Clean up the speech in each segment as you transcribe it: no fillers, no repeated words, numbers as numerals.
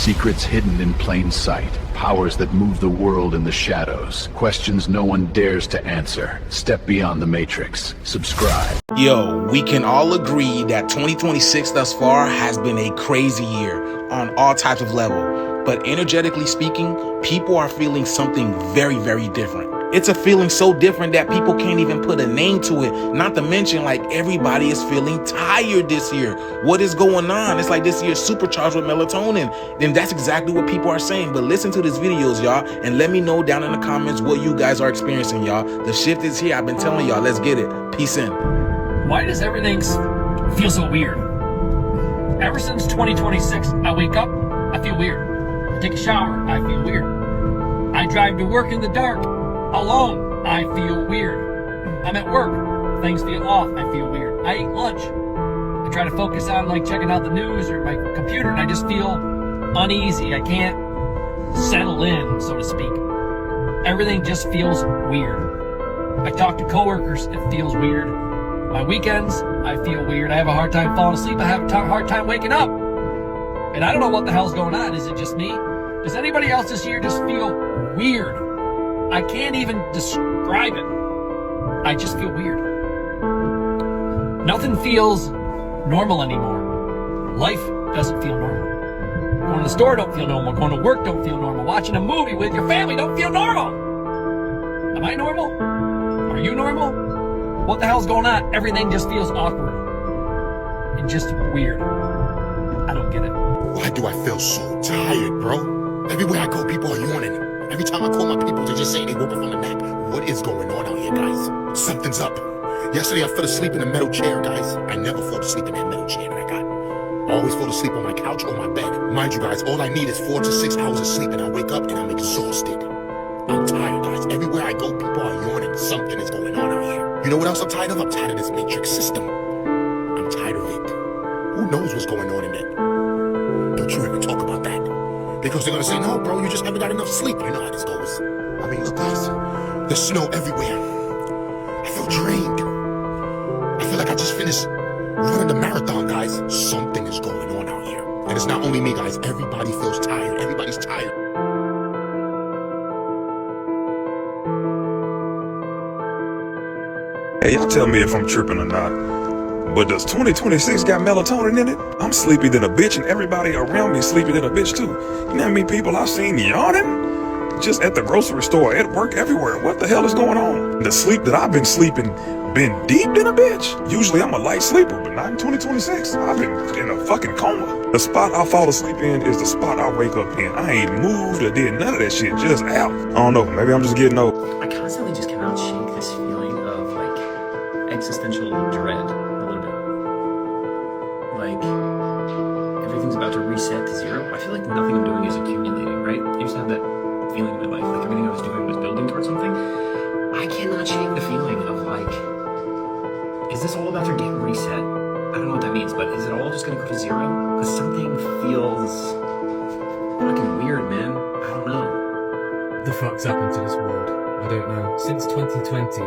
Secrets hidden in plain sight. Powers that move the world in the shadows. Questions no one dares to answer. Step beyond the matrix. Subscribe. Yo, we can all agree that 2026 thus far has been a crazy year on all types of level. But energetically speaking, people are feeling something very, very different. It's a feeling so different that people can't even put a name to it. Not to mention, like, everybody is feeling tired this year. What is going on? It's like this year's supercharged with melatonin. Then that's exactly what people are saying. But listen to these videos, y'all, and let me know down in the comments what you guys are experiencing, y'all. The shift is here. I've been telling y'all. Let's get it. Peace in. Why does everything feel so weird? Ever since 2026, I wake up, I feel weird. I take a shower, I feel weird. I drive to work in the dark. Alone, I feel weird. I'm at work, things feel off, I feel weird. I eat lunch. I try to focus on like checking out the news or my computer and I just feel uneasy. I can't settle in, so to speak. Everything just feels weird. I talk to coworkers, it feels weird. My weekends, I feel weird. I have a hard time falling asleep. I have a hard time waking up. And I don't know what the hell's going on. Is it just me? Does anybody else this year just feel weird? I can't even describe it. I just feel weird. Nothing feels normal anymore. Life doesn't feel normal. Going to the store don't feel normal. Going to work don't feel normal. Watching a movie with your family don't feel normal. Am I normal? Are you normal? What the hell's going on? Everything just feels awkward. And just weird. I don't get it. Why do I feel so tired, bro? Everywhere I go, people are yawning. Every time I call my people, they're just saying they woke up from a nap. What is going on out here, guys? Something's up. Yesterday, I fell asleep in a metal chair, guys. I never fall asleep in that metal chair that I got. I always fall asleep on my couch or my bed. Mind you, guys, all I need is 4 to 6 hours of sleep, and I wake up and I'm exhausted. I'm tired, guys. Everywhere I go, people are yawning. Something is going on out here. You know what else I'm tired of? I'm tired of this matrix system. I'm tired of it. Who knows what's going on in it? Don't you ever talk about that. Because they're gonna say, no, bro, you just haven't got enough sleep. You know how this goes. I mean, look, guys, there's snow everywhere. I feel drained. I feel like I just finished running the marathon, guys. Something is going on out here. And it's not only me, guys. Everybody feels tired. Everybody's tired. Hey, y'all tell me if I'm tripping or not. But does 2026 got melatonin in it? I'm sleepy than a bitch and everybody around me sleepy than a bitch too. You know how many people I've seen yawning? Just at the grocery store, at work, everywhere. What the hell is going on? The sleep that I've been sleeping been deep than a bitch. Usually I'm a light sleeper, but not in 2026. I've been in a fucking coma. The spot I fall asleep in is the spot I wake up in. I ain't moved or did none of that shit, just out. I don't know, maybe I'm just getting old. I constantly just cannot shake this feeling of like existential dread. Like, everything's about to reset to zero. I feel like nothing I'm doing is accumulating, right? I used to have that feeling in my life, like everything I was doing was building towards something. I cannot shake the feeling of like, is this all about to get reset? I don't know what that means, but is it all just gonna go to zero? Because something feels fucking weird, man. I don't know. The fuck's happened to this world? I don't know. Since 2020,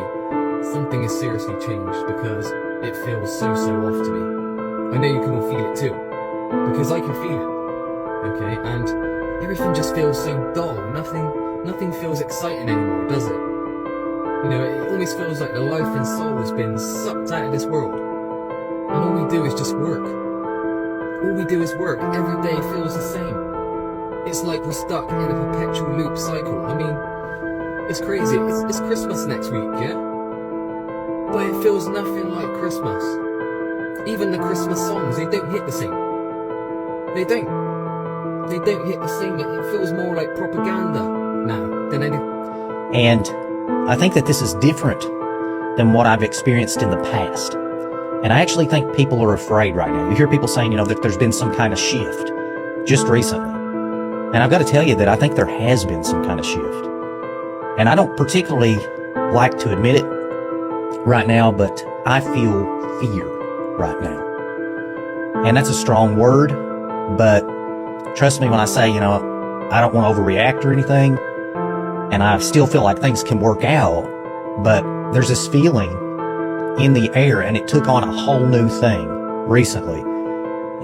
something has seriously changed because it feels so off to me. I know you can all feel it too, because I can feel it, okay? And everything just feels so dull. Nothing feels exciting anymore, does it? You know, it almost feels like the life and soul has been sucked out of this world. And all we do is just work. All we do is work. Every day feels the same. It's like we're stuck in a perpetual loop cycle. I mean, it's crazy. It's Christmas next week, yeah? But it feels nothing like Christmas. Even the Christmas songs, they don't hit the same. They don't. They don't hit the same. It feels more like propaganda now than anything. And I think that this is different than what I've experienced in the past. And I actually think people are afraid right now. You hear people saying, you know, that there's been some kind of shift just recently. And I've got to tell you that I think there has been some kind of shift. And I don't particularly like to admit it right now, but I feel fear right now. And that's a strong word, but trust me when I say, you know, I don't want to overreact or anything, and I still feel like things can work out, but there's this feeling in the air, and it took on a whole new thing recently.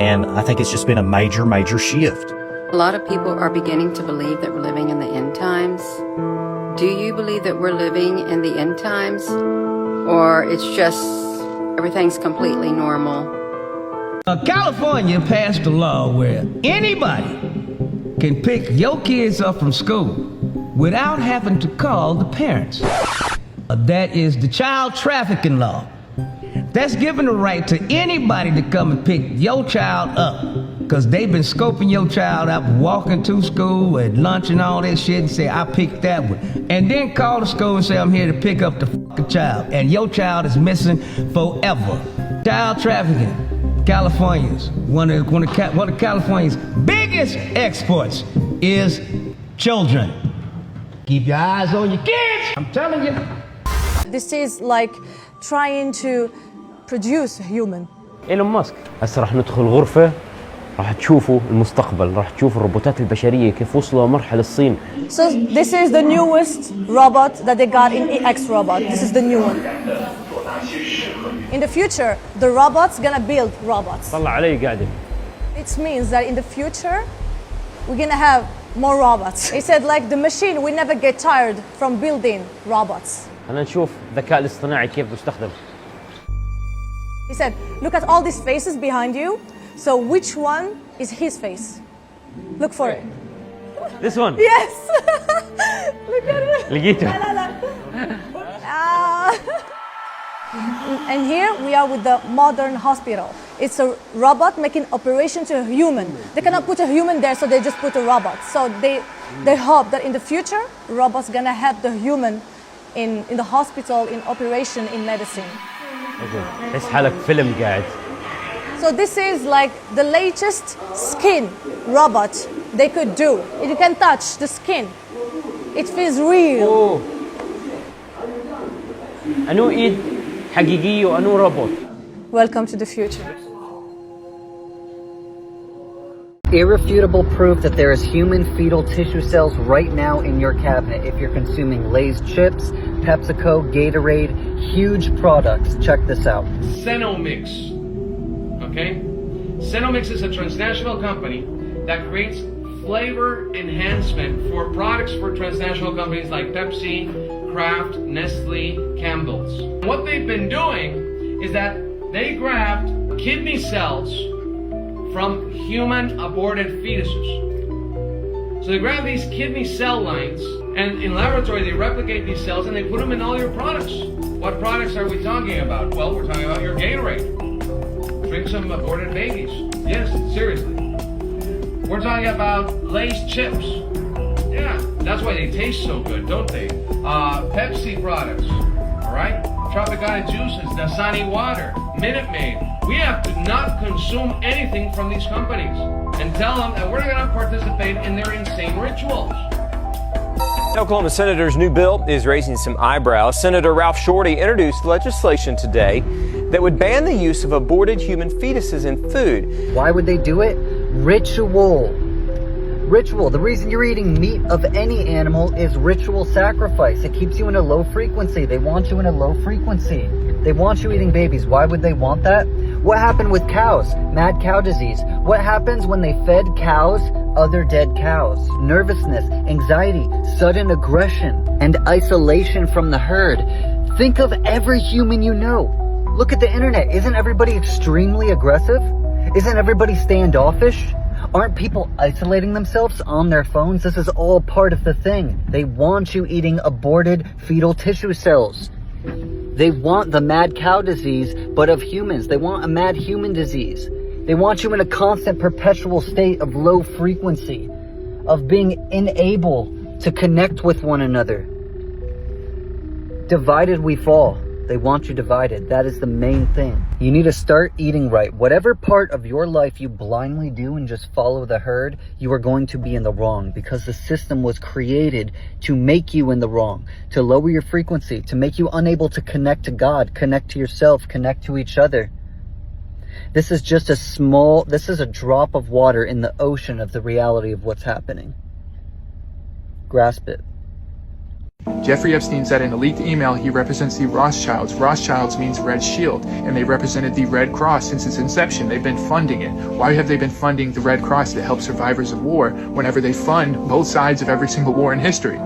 And I think it's just been a major shift. A lot of people are beginning to believe that we're living in the end times. Do you believe that we're living in the end times? Or it's just everything's completely normal? California passed a law where anybody can pick your kids up from school without having to call the parents. That is the child trafficking law. That's giving the right to anybody to come and pick your child up, because they've been scoping your child out, walking to school at lunch and all that shit, and say, I picked that one. And then call the school and say, I'm here to pick up the fucking child. And your child is missing forever. Child trafficking, California's, one of California's biggest exports is children. Keep your eyes on your kids, I'm telling you. This is like trying to produce a human. إيلون ماسك هسه راح ندخل غرفة راح تشوفوا المستقبل، راح تشوفوا الروبوتات البشرية كيف وصلوا مرحلة الصين. So this is the newest robot that they got in X robot. This is the new one. In the future, the robot's gonna build robots. طلع علي قاعدة. It means that in the future, we're gonna have more robots. He said like the machine will never get tired from building robots. خلينا نشوف الذكاء الاصطناعي كيف بيستخدم. He said, look at all these faces behind you. So which one is his face? Look for it. This one? Yes. Look at it. لقيته. لا لا. And here we are with the modern hospital. It's a robot making operation to a human. They cannot put a human there, so they just put a robot. So they hope that in the future, robots gonna help the human in the hospital, in operation, in medicine. تحس حالك فيلم قاعد. So this is like the latest skin robot they could do. You can touch the skin. It feels real. أوه. أنو إيد حقيقية وأنو روبوت. Welcome to the future. Irrefutable proof that there is human fetal tissue cells right now in your cabinet if you're consuming Lay's chips, PepsiCo, Gatorade, huge products. Check this out. Cenomix. Okay? Cenomix is a transnational company that creates flavor enhancement for products for transnational companies like Pepsi, Kraft, Nestle, Campbell's. What they've been doing is that they grabbed kidney cells from human aborted fetuses. So they grab these kidney cell lines, and in laboratory they replicate these cells and they put them in all your products. What products are we talking about? Well, we're talking about your Gatorade. Drink some aborted babies. Yes, seriously. We're talking about Lay's chips. Yeah, that's why they taste so good, don't they? Pepsi products, all right? Tropicana juices, Dasani water, Minute Maid. We have to not consume anything from these companies and tell them that we're not going to participate in their insane rituals. Oklahoma Senator's new bill is raising some eyebrows. Senator Ralph Shorty introduced legislation today that would ban the use of aborted human fetuses in food. Why would they do it? Ritual. Ritual. The reason you're eating meat of any animal is ritual sacrifice. It keeps you in a low frequency. They want you in a low frequency. They want you eating babies. Why would they want that? What happened with cows? Mad cow disease. What happens when they fed cows other dead cows? Nervousness, anxiety, sudden aggression, and isolation from the herd. Think of every human you know. Look at the internet. Isn't everybody extremely aggressive? Isn't everybody standoffish? Aren't people isolating themselves on their phones? This is all part of the thing. They want you eating aborted fetal tissue cells. They want the mad cow disease, but of humans. They want a mad human disease. They want you in a constant, perpetual state of low frequency, of being unable to connect with one another. Divided we fall. They want you divided. That is the main thing. You need to start eating right. Whatever part of your life you blindly do and just follow the herd, you are going to be in the wrong, because the system was created to make you in the wrong, to lower your frequency, to make you unable to connect to God, connect to yourself, connect to each other. This is just this is a drop of water in the ocean of the reality of what's happening. Grasp it. Jeffrey Epstein said in a leaked email he represents the Rothschilds. Rothschilds means Red Shield, and they represented the Red Cross since its inception. They've been funding it. Why have they been funding the Red Cross to help survivors of war whenever they fund both sides of every single war in history?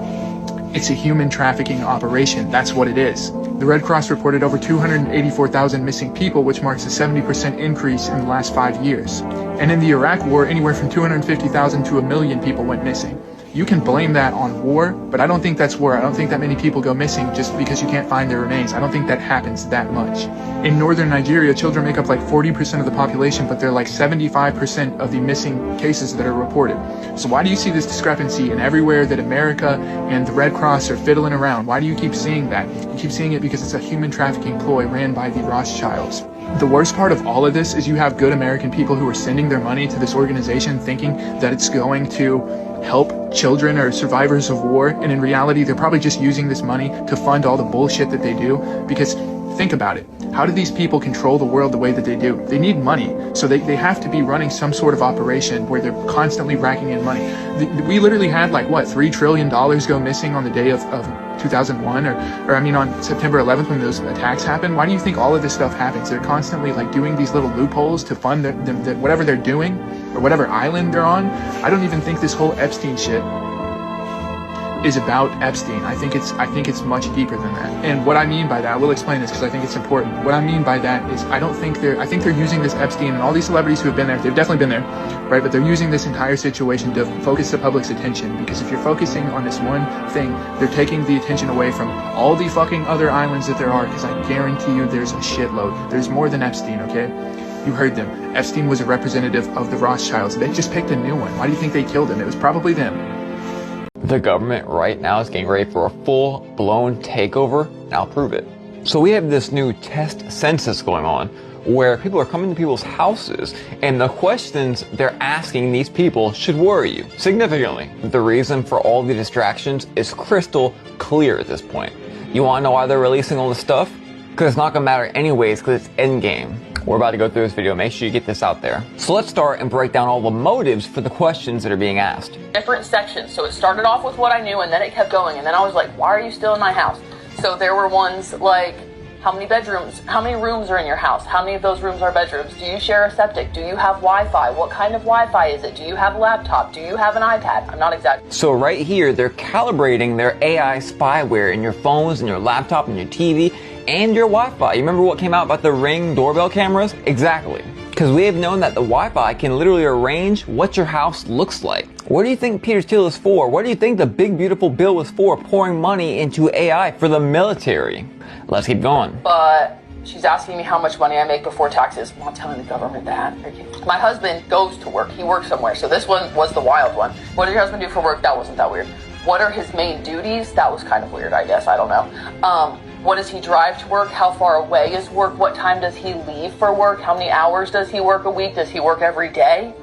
It's a human trafficking operation. That's what it is. The Red Cross reported over 284,000 missing people, which marks a 70% increase in the last 5 years. And in the Iraq War, anywhere from 250,000 to 1 million people went missing. You can blame that on war, but I don't think that's war. I don't think that many people go missing just because you can't find their remains. I don't think that happens that much. In northern Nigeria, children make up like 40% of the population, but they're like 75% of the missing cases that are reported. So why do you see this discrepancy in everywhere that America and the Red Cross are fiddling around? Why do you keep seeing that? You keep seeing it because it's a human trafficking ploy ran by the Rothschilds. The worst part of all of this is you have good American people who are sending their money to this organization thinking that it's going to help children or survivors of war, and in reality they're probably just using this money to fund all the bullshit that they do. Because think about it, how do these people control the world the way that they do? They need money, so they have to be running some sort of operation where they're constantly racking in money. We literally had like what, $3 trillion go missing on the day of 2001 or I mean on September 11th when those attacks happened. Why do you think all of this stuff happens? They're constantly like doing these little loopholes to fund whatever they're doing or whatever island they're on. I don't even think this whole Epstein shit is about Epstein. I think it's much deeper than that. And what I mean by that, I will explain this because I think it's important. What I mean by that is I think they're using this Epstein and all these celebrities who have been there, they've definitely been there, right? But they're using this entire situation to focus the public's attention, because if you're focusing on this one thing, they're taking the attention away from all the fucking other islands that there are, because I guarantee you there's a shitload. There's more than Epstein, okay? You heard them. Epstein was a representative of the Rothschilds. They just picked a new one. Why do you think they killed him? It was probably them. The government right now is getting ready for a full-blown takeover, and I'll prove it. So we have this new test census going on where people are coming to people's houses, and the questions they're asking these people should worry you significantly. The reason for all the distractions is crystal clear at this point. You want to know why they're releasing all this stuff? Because it's not going to matter anyways, because it's endgame. We're about to go through this video. Make sure you get this out there. So let's start and break down all the motives for the questions that are being asked. Different sections. So it started off with what I knew, and then it kept going. And then I was like, why are you still in my house? So there were ones like, how many bedrooms, how many rooms are in your house? How many of those rooms are bedrooms? Do you share a septic? Do you have Wi-Fi? What kind of Wi-Fi is it? Do you have a laptop? Do you have an iPad? I'm not exactly. So right here, they're calibrating their AI spyware in your phones and your laptop and your TV and your Wi-Fi. You remember what came out about the Ring doorbell cameras? Exactly. Because we have known that the Wi-Fi can literally arrange what your house looks like. What do you think Peter Thiel is for? What do you think the big beautiful bill was for, pouring money into AI for the military? Let's keep going. But she's asking me how much money I make before taxes. I'm not telling the government that. My husband goes to work. He works somewhere. So this one was the wild one. What does your husband do for work? That wasn't that weird. What are his main duties? That was kind of weird, I guess. I don't know. What does he drive to work? How far away is work? What time does he leave for work? How many hours does he work a week? Does he work every day?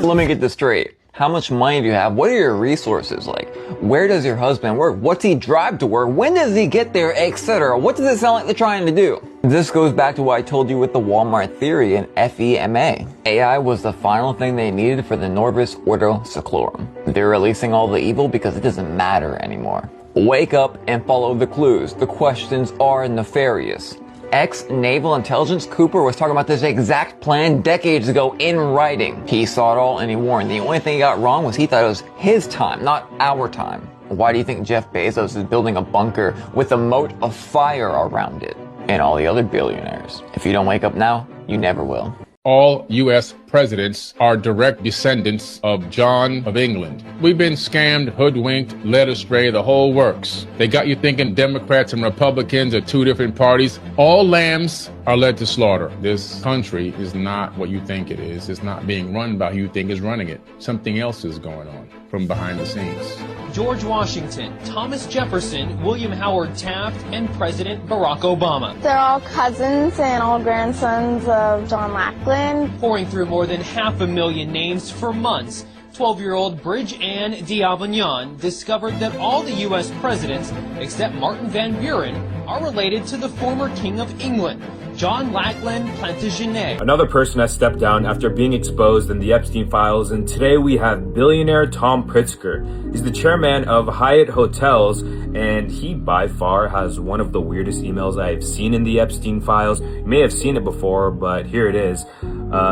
Let me get this straight. How much money do you have? What are your resources like? Where does your husband work? What's he drive to work? When does he get there? Etc. What does it sound like they're trying to do? This goes back to what I told you with the Walmart theory and FEMA. AI was the final thing they needed for the Norbis Ordo Seclorum. They're releasing all the evil because it doesn't matter anymore. Wake up and follow the clues. The questions are nefarious. Ex-Naval Intelligence Cooper was talking about this exact plan decades ago in writing. He saw it all and he warned. The only thing he got wrong was he thought it was his time, not our time. Why do you think Jeff Bezos is building a bunker with a moat of fire around it? And all the other billionaires. If you don't wake up now, you never will. All U.S. presidents are direct descendants of John of England. We've been scammed, hoodwinked, led astray, the whole works. They got you thinking Democrats and Republicans are two different parties. All lambs are led to slaughter. This country is not what you think it is. It's not being run by who you think is running it. Something else is going on from behind the scenes. George Washington, Thomas Jefferson, William Howard Taft, and President Barack Obama. They're all cousins and all grandsons of John Lackland. Pouring through more than 500,000 names for months, 12-year-old Bridge Ann D'Avignon discovered that all the U.S. presidents, except Martin Van Buren, are related to the former King of England. John Lackland Plantagenet. Another person has stepped down after being exposed in the Epstein files, and today we have billionaire Tom Pritzker. He's the chairman of Hyatt Hotels, and he by far has one of the weirdest emails I've seen in the Epstein files. You may have seen it before, but here it is.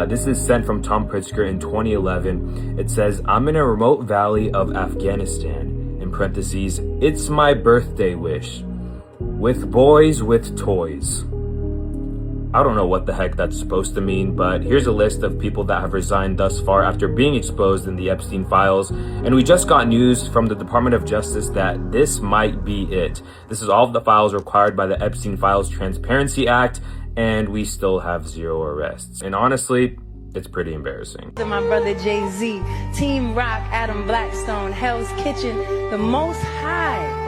This is sent from Tom Pritzker in 2011. It says, "I'm in a remote valley of Afghanistan. In parentheses, it's my birthday wish. With boys with toys." I don't know what the heck that's supposed to mean, but here's a list of people that have resigned thus far after being exposed in the Epstein files. And we just got news from the Department of Justice that this might be it. This is all of the files required by the Epstein Files Transparency Act, and we still have 0 arrests. And honestly, it's pretty embarrassing. My brother Jay-Z, Team Rock, Adam Blackstone, Hell's Kitchen, the Most High.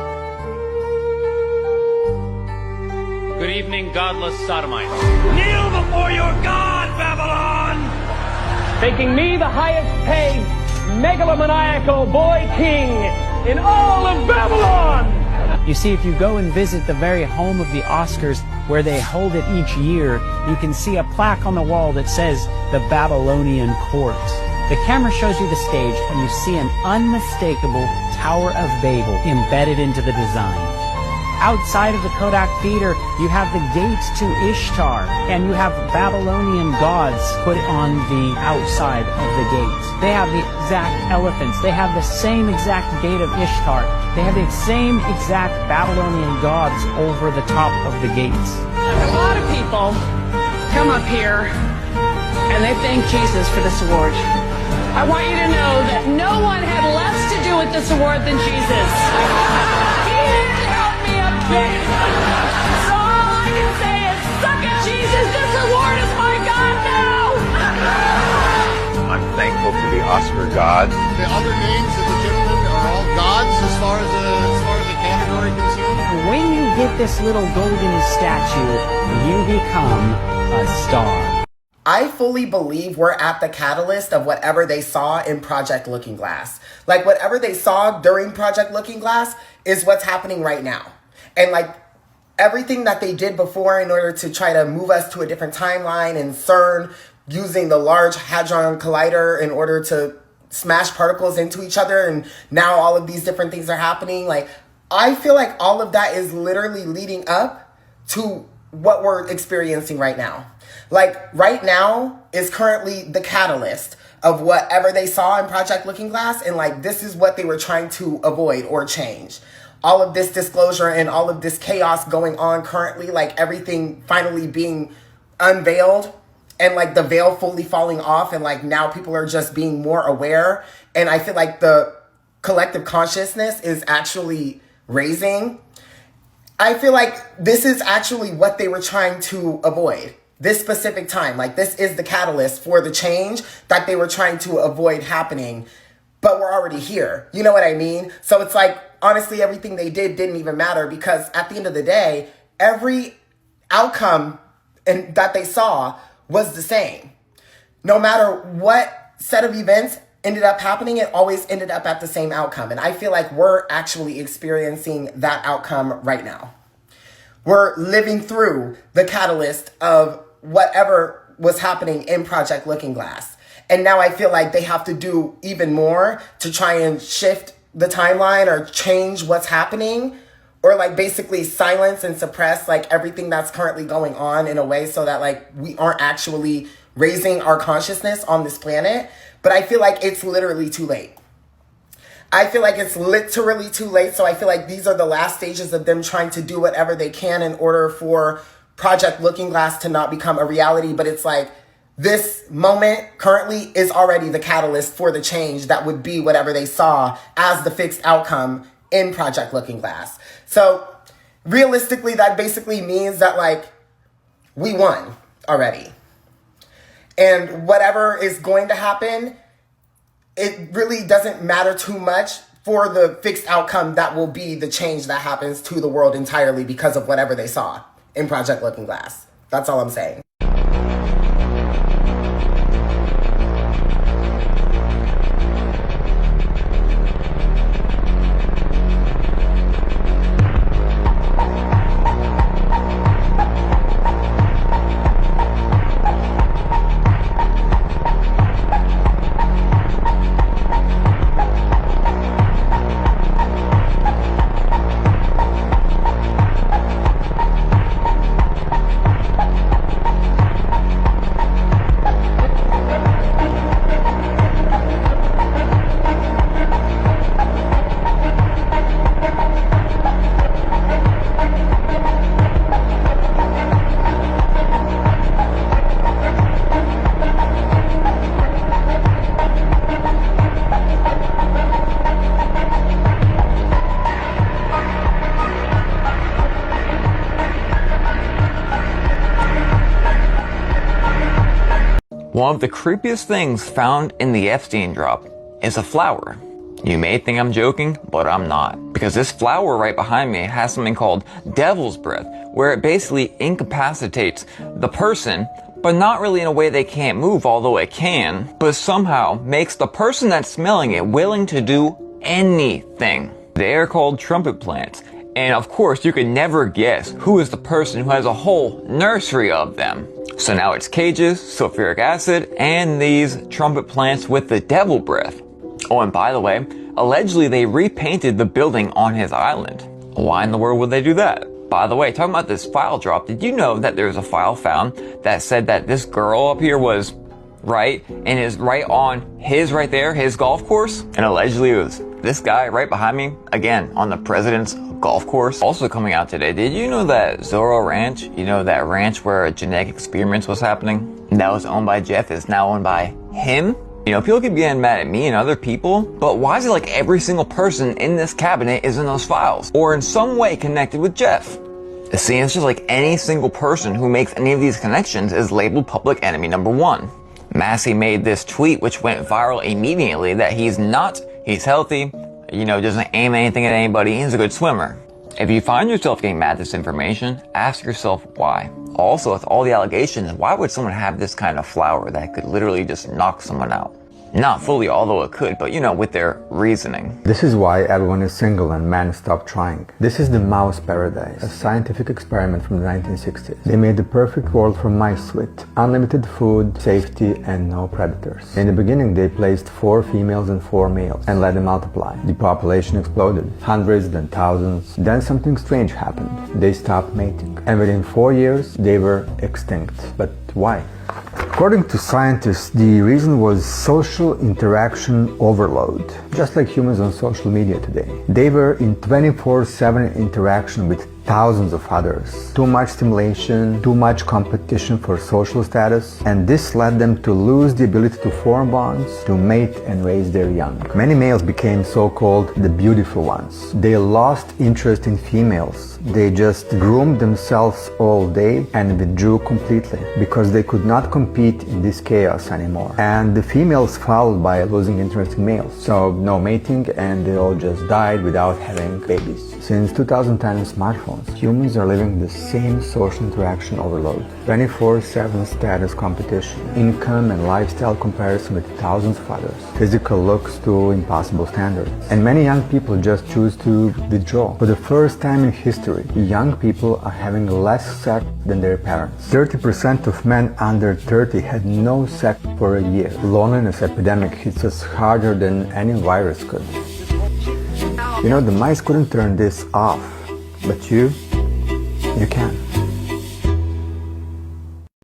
Good evening, godless sodomites. Kneel before your God, Babylon! Making me the highest paid megalomaniacal boy king in all of Babylon! You see, if you go and visit the very home of the Oscars, where they hold it each year, you can see a plaque on the wall that says the Babylonian Court. The camera shows you the stage, and you see an unmistakable Tower of Babel embedded into the design. Outside of the Kodak Theater, you have the gates to Ishtar, and you have Babylonian gods put on the outside of the gates. They have the exact elephants. They have the same exact gate of Ishtar. They have the same exact Babylonian gods over the top of the gates. A lot of people come up here and they thank Jesus for this award. I want you to know that no one had less to do with this award than Jesus. He didn't help me up there. So all I can say is, suck it, Jesus, this award is my God now. I'm thankful to the Oscar gods. The other names of the gentlemen are all gods as far as the category concerned. When you get this little golden statue, you become a star. I fully believe we're at the catalyst of whatever they saw in Project Looking Glass. Like, whatever they saw during Project Looking Glass is what's happening right now. And like, everything that they did before in order to try to move us to a different timeline, and CERN using the Large Hadron Collider in order to smash particles into each other, and now all of these different things are happening. Like, I feel like all of that is literally leading up to what we're experiencing right now. Like, right now is currently the catalyst of whatever they saw in Project Looking Glass, and like, this is what they were trying to avoid or change. All of this disclosure and all of this chaos going on currently, like everything finally being unveiled, and like the veil fully falling off, and like now people are just being more aware. And I feel like the collective consciousness is actually raising. I feel like this is actually what they were trying to avoid. This specific time, like, this is the catalyst for the change that they were trying to avoid happening, but we're already here. You know what I mean? So it's like, honestly, everything they did didn't even matter, because at the end of the day, every outcome that they saw was the same. No matter what set of events ended up happening, it always ended up at the same outcome. And I feel like we're actually experiencing that outcome right now. We're living through the catalyst of whatever was happening in Project Looking Glass. And now I feel like they have to do even more to try and shift the timeline or change what's happening, or like basically silence and suppress like everything that's currently going on in a way so that like we aren't actually raising our consciousness on this planet. But I feel like it's literally too late. I feel like it's literally too late. So I feel like these are the last stages of them trying to do whatever they can in order for Project Looking Glass to not become a reality. But it's like, this moment currently is already the catalyst for the change that would be whatever they saw as the fixed outcome in Project Looking Glass. So realistically, that basically means that like, we won already. And whatever is going to happen, it really doesn't matter too much for the fixed outcome that will be the change that happens to the world entirely because of whatever they saw in Project Looking Glass. That's all I'm saying. One of the creepiest things found in the Epstein drop is a flower. You may think I'm joking, but I'm not. Because this flower right behind me has something called devil's breath, where it basically incapacitates the person, but not really in a way they can't move, although it can, but somehow makes the person that's smelling it willing to do anything. They are called trumpet plants. And of course, you can never guess who is the person who has a whole nursery of them. So now it's cages, sulfuric acid, and these trumpet plants with the devil breath. Oh, and by the way, allegedly they repainted the building on his island. Why in the world would they do that? By the way, talking about this file drop, did you know that there's a file found that said that this girl up here was right and is right on his right there, his golf course? And allegedly it was this guy right behind me, again, on the president's golf course. Also coming out today, did you know that Zorro Ranch, you know that ranch where genetic experiments was happening, that was owned by Jeff, is now owned by him? You know, people keep getting mad at me and other people, but why is it like every single person in this cabinet is in those files or in some way connected with Jeff? See, it's just like any single person who makes any of these connections is labeled public enemy number one. Massey made this tweet which went viral immediately that he's healthy, you know, doesn't aim anything at anybody, he's a good swimmer. If you find yourself getting mad at this information, ask yourself why. Also, with all the allegations, why would someone have this kind of flower that could literally just knock someone out? Not fully, although it could, but you know, with their reasoning. This is why everyone is single and men stop trying. This is the mouse paradise, a scientific experiment from the 1960s. They made the perfect world for mice with unlimited food, safety, and no predators. In the beginning, they placed 4 females and 4 males and let them multiply. The population exploded, hundreds, then thousands. Then something strange happened. They stopped mating. And within 4 years, they were extinct. But why? According to scientists, the reason was social interaction overload, just like humans on social media today. They were in 24/7 interaction with thousands of others. Too much stimulation, too much competition for social status, and this led them to lose the ability to form bonds, to mate and raise their young. Many males became so-called the beautiful ones. They lost interest in females. They just groomed themselves all day and withdrew completely because they could not compete in this chaos anymore. And the females followed by losing interest in males. So no mating, and they all just died without having babies. Since 2010 smartphones, humans are living the same social interaction overload. 24/7 status competition, income and lifestyle comparison with thousands of others, physical looks to impossible standards. And many young people just choose to withdraw. For the first time in history, young people are having less sex than their parents. 30% of men under 30 had no sex for a year. Loneliness epidemic hits us harder than any virus could. You know, the mice couldn't turn this off, but you can.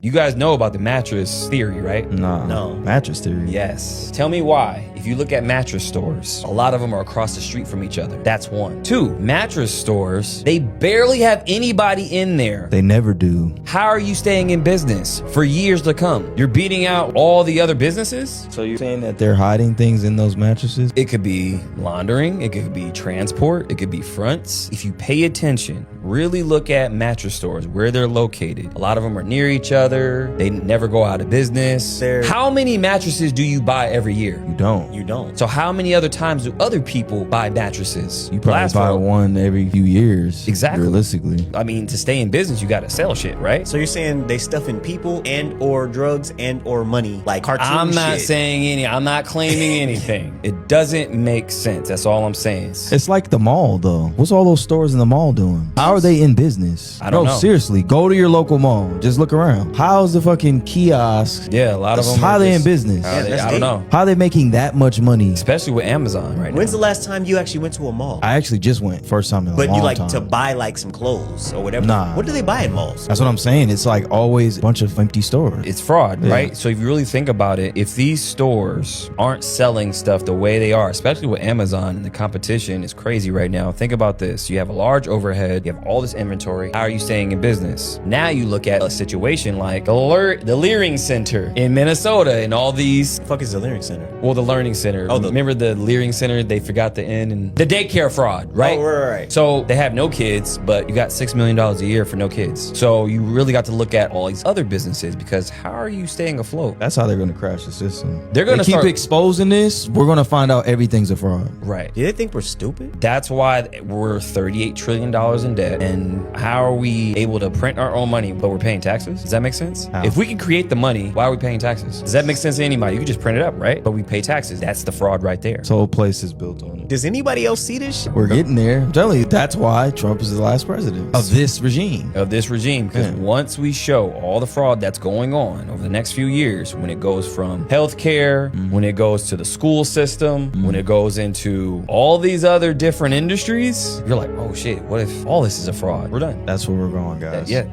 You guys know about the mattress theory, right? No. Mattress theory? Yes. Tell me why. If you look at mattress stores, a lot of them are across the street from each other. That's one. 2, mattress stores, they barely have anybody in there. They never do. How are you staying in business for years to come? You're beating out all the other businesses? So you're saying that they're hiding things in those mattresses? It could be laundering, it could be transport, it could be fronts. If you pay attention, really look at mattress stores, where they're located. A lot of them are near each other. They never go out of business. How many mattresses do you buy every year? You don't. You don't. So how many other times do other people buy mattresses? You probably buy one every few years. Exactly. Realistically. I mean, to stay in business, you got to sell shit, right? So you're saying they stuff in people and or drugs and or money, like cartoon I'm not shit. saying any. I'm not claiming anything. It doesn't make sense. That's all I'm saying. It's like the mall, though. What's all those stores in the mall doing? How are they in business? I don't know. Seriously, go to your local mall. Just look around. How's the fucking kiosk? Yeah, a lot of them. How are they in business? I don't know. How are they making that much money? Especially with Amazon right now. When's the last time you actually went to a mall? I actually just went. First time in a long time. But you like to buy like some clothes or whatever? Nah. What do they buy in malls? That's what I'm saying. It's like always a bunch of empty stores. It's fraud, right? So if you really think about it, if these stores aren't selling stuff the way they are, especially with Amazon and the competition is crazy right now, think about this. You have a large overhead, you have all this inventory. How are you staying in business? Now you look at a situation like the Leering Center in Minnesota and all these. The fuck is the Leering Center? Well, the Learning Center. Oh, remember the Leering Center? They forgot the N and the daycare fraud, right? Oh, right. So they have no kids, but you got $6 million a year for no kids. So you really got to look at all these other businesses because how are you staying afloat? That's how they're going to crash the system. They're going to keep exposing this. We're going to find out everything's a fraud. Right. Do they think we're stupid? That's why we're $38 trillion in debt. And how are we able to print our own money, but we're paying taxes? Does that make sense? How? If we can create the money, why are we paying taxes? Does that make sense to anybody? You can just print it up, right? But we pay taxes. That's the fraud right there. This whole place is built on it. Does anybody else see this shit? We're getting there. I'm telling you, that's why Trump is the last president of this regime. Because once we show all the fraud that's going on over the next few years, when it goes from healthcare, when it goes to the school system, when it goes into all these other different industries, you're like, oh shit, what if all this is a fraud? We're done. That's where we're going, guys. Yeah.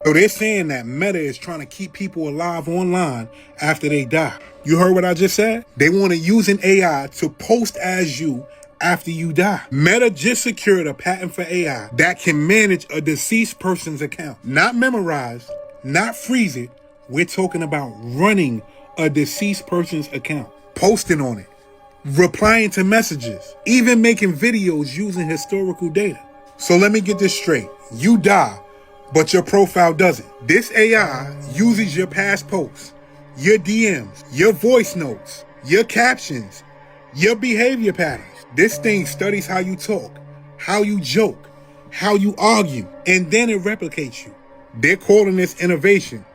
So they're saying that Meta is trying to keep people alive online after they die. You heard what I just said? They want to use an AI to post as you after you die. Meta just secured a patent for AI that can manage a deceased person's account. Not memorize, not freeze it. We're talking about running a deceased person's account, posting on it, replying to messages, even making videos using historical data. So let me get this straight. You die, but your profile doesn't. This AI uses your past posts, your DMs, your voice notes, your captions, your behavior patterns. This thing studies how you talk, how you joke, how you argue, and then it replicates you. They're calling this innovation,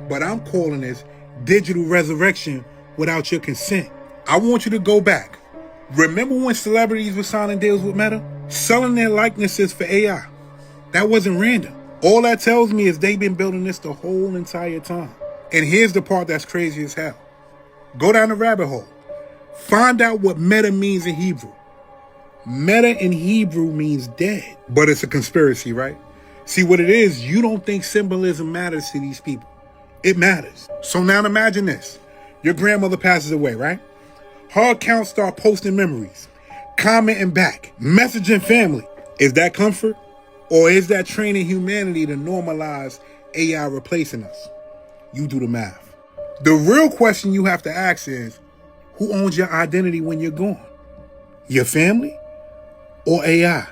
but I'm calling this digital resurrection without your consent. I want you to go back. Remember when celebrities were signing deals with Meta? Selling their likenesses for AI. That wasn't random. All that tells me is they've been building this the whole entire time. And here's the part that's crazy as hell. Go down the rabbit hole. Find out what meta means in Hebrew. Meta in Hebrew means dead. But it's a conspiracy, right? See what it is, you don't think symbolism matters to these people. It matters. So now imagine this. Your grandmother passes away, right? Her account start posting memories, commenting back, messaging family. Is that comfort? Or is that training humanity to normalize AI replacing us? You do the math. The real question you have to ask is, who owns your identity when you're gone? Your family or AI?